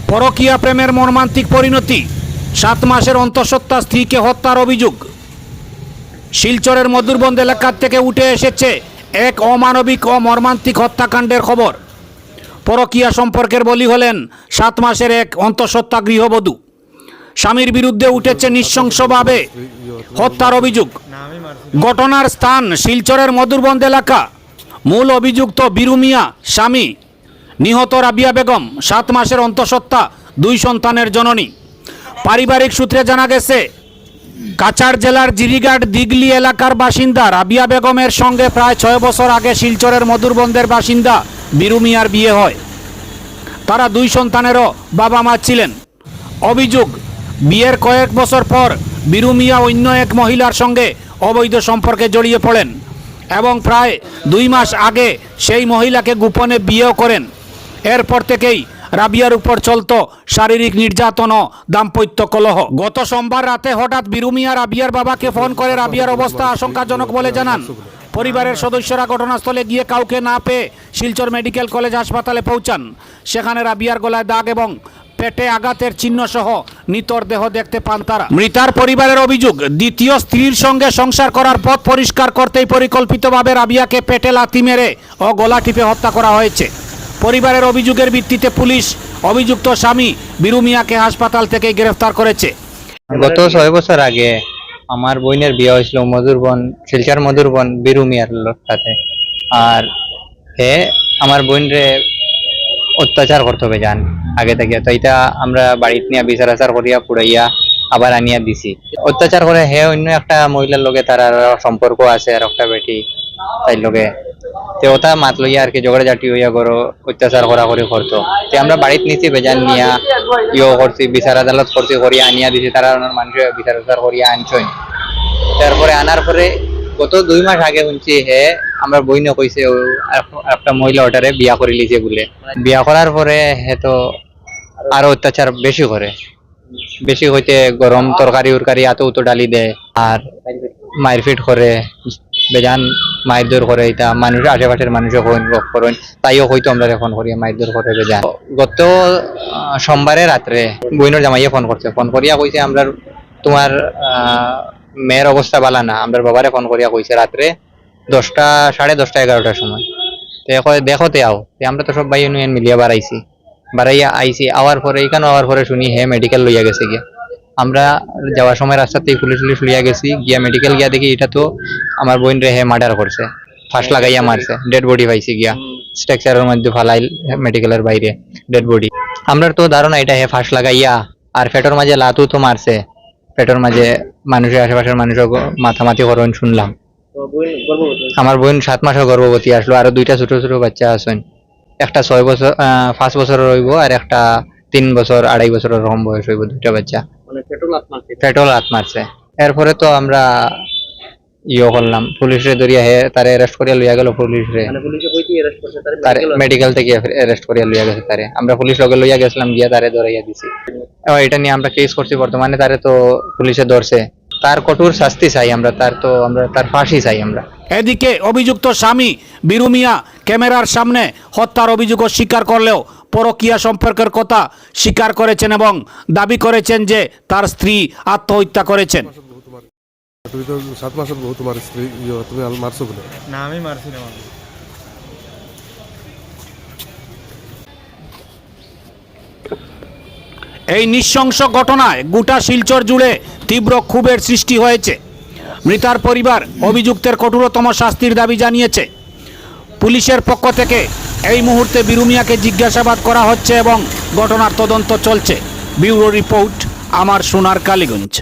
পরকীয়া প্রেমের মর্মান্তিক পরিণতি, 7 মাসের অন্তঃসত্ত্বা স্ত্রীকে হত্যার অভিযোগ। শিলচরের মধুরবন্দ এলাকা থেকে উঠে এসেছে এক অমানবিক ও মর্মান্তিক হত্যাকাণ্ডের খবর। পরকীয়া সম্পর্কের বলি হলেন 7 মাসের এক অন্তঃসত্ত্বা গৃহবধূ। স্বামীর বিরুদ্ধে উঠেছে নৃশংসভাবে হত্যার অভিযোগ। ঘটনার স্থান শিলচরের মধুরবন্দ এলাকা। মূল অভিযুক্ত বীরু মিয়া স্বামী, নিহত রাবিয়া বেগম 7 মাসের অন্তঃসত্ত্বা, 2 সন্তানের জননী। পারিবারিক সূত্রে জানা গেছে, কাছাড় জেলার জিরিঘাট দিগলি এলাকার বাসিন্দা রাবিয়া বেগমের সঙ্গে প্রায় 6 বছর আগে শিলচরের মধুরবন্দের বাসিন্দা বীরু মিয়ার বিয়ে হয়। তারা 2 সন্তানেরও বাবা মা ছিলেন। অভিযোগ, বিয়ের কয়েক বছর পর বীরু মিয়া অন্য এক মহিলার সঙ্গে অবৈধ সম্পর্কে জড়িয়ে পড়েন এবং প্রায় 2 মাস আগে সেই মহিলাকে গোপনে বিয়েও করেন। এরপর থেকেই রাবিয়ার উপর চলত শারীরিক নির্যাতন ও দাম্পত্য কলহ। গত সোমবার রাতে হঠাৎ বীরু মিয়া রাবিয়ার বাবাকে ফোন করে রাবিয়ার অবস্থা আশঙ্কাজনক বলে জানান। পরিবারের সদস্যরা ঘটনাস্থলে গিয়ে কাউকে না পেয়ে শিলচর মেডিকেল কলেজ হাসপাতালে পৌঁছান। সেখানে রাবিয়ার গলায় দাগ এবং পেটে আঘাতের চিহ্ন সহ নিতর দেহ দেখতে পান তারা। মৃতার পরিবারের অভিযোগ, দ্বিতীয় স্ত্রীর সঙ্গে সংসার করার পথ পরিষ্কার করতেই পরিকল্পিতভাবে রাবিয়াকে পেটে লাথি মেরে ও গলা টিপে হত্যা করা হয়েছে। পরিবারের অভিযোগের ভিত্তিতে পুলিশ অভিযুক্ত স্বামী বীরু মিয়াকে হাসপাতাল থেকে গ্রেফতার করেছে। গত 6 বছর আগে আমার বোনের বিয়ে হয়েছিল শিলচর মধুরবন বীরু মিয়ার সাথে। আর হে আমার বোনরে অত্যাচার করতে হবে জান আগে থেকে। তো এটা আমরা বাড়িতে নিয়ে বিচার আচার করিয়া পুড়াইয়া আবার আনিয়া দিছি। অত্যাচার করে হে অন্য একটা মহিলার লগে তার সম্পর্ক আছে, আর একটা বেটি তাই লগে তে ওটা মাত লইয়া আর কি ঝগড়া জাটি হইয়া করো অত্যাচার করা করি করতো। তে আমরা বাড়িতে নিচে বেজান নিয়া করছি, বিচার আদালত করছি, করিয়া আনিয়া দিছি। তারা মানুষ বিচার আচার করিয়া আনছই। তারপরে আনার পরে গত 2 মাস আগে শুনছি হে আমার বইনে কইছে একটা মহিলা ওটারে বিয়া করে লিছে বলে। বিয়া করার পরে হে তো আরো অত্যাচার বেশি হইতে গরম তরকারি উরকারি এত উতো ডালি দেয় আর মারপিট করে, বেজান মারধর করে। এটা মানুষ আশেপাশের মানুষও করেন, তাইও হয়তো আমরা ফোন করি মারধর করে বেজান। গত সোমবারে রাত্রে বইনের জামাইয়ে ফোন করিয়া কইছে আমরা তোমার মেয়ের অবস্থা ভালো না। আমরা বাবারে ফোন করিয়া কইছে রাত্রে 10টা, 10:30, 11টার সময়। দেখতে আও। আমরা তো সব ভাই মিলিয়া বাড়াইয়া আইছি। আওয়ার পরে শুনি হে মেডিকেল লইয়া গেছে গিয়া। আমরা যাওয়ার সময় রাস্তাতেই পুলিশ লইয়া গেছি, গিয়া মেডিকেল গিয়া দেখি এটা তো আমার বোন রে হে মার্ডার করছে, ফাঁস লাগাইয়া মারছে। ডেড বডি পাইছি গিয়া স্ট্রাকচারের মধ্যে ফালাইল মেডিকেলের বাইরে ডেড বডি। আমরা তো ধারণা এটা হে ফাঁস লাগাইয়া আর পেটের মাঝে লাতু তো মারছে। পেটের মাঝে মানুষের আশেপাশের মানুষের মাথামাতি করেন শুনলাম। আমার বোন 7 মাসের গর্ভবতী আসলো, আরো 2টা ছোট ছোট বাচ্চা আছেন। একটা 5 বছরের হইব আর একটা 3 বছর 2.5 বছরের কম বয়স হইব। 2টা বাচ্চা পেট্রোল হাত মারছে। এরপরে তো আমরা করলাম, পুলিশে ধরিয়া হে তারে অ্যারেস্ট করিয়া লইয়া গেল। পুলিশে মেডিকেল থেকে অ্যারেস্ট করিয়া লইয়া গেছে তারে। আমরা পুলিশ লগে লইয়া গেছিলাম, গিয়া তারে ধরাইয়া দিছি। এটা নিয়ে আমরা কেস করছি। বর্তমানে তারে তো পুলিশে ধরছে, তার কঠোর শাস্তি চাই আমরা, তার ফাঁসি চাই আমরা। এদিকে অভিযুক্ত স্বামী বীরু মিয়া ক্যামেরার সামনে হত্যার অভিযোগ স্বীকার করলেও পরকীয়া সম্পর্কের কথা স্বীকার করেছেন এবং দাবি করেছেন যে তার স্ত্রী আত্মহত্যা করেছেন। তুমি তো 7 মাসের বহু তোমার স্ত্রী তুমি মারছো বলে? না, আমি মারছি না। এই নৃশংস ঘটনায় গোটা শিলচর জুড়ে তীব্র ক্ষোভের সৃষ্টি হয়েছে। মৃতার পরিবার অভিযুক্তের কঠোরতম শাস্তির দাবি জানিয়েছে। পুলিশের পক্ষ থেকে এই মুহূর্তে বীরু মিয়াকে জিজ্ঞাসাবাদ করা হচ্ছে এবং ঘটনার তদন্ত চলছে। ব্যুরো রিপোর্ট, আমার সোনার কালীগঞ্জ।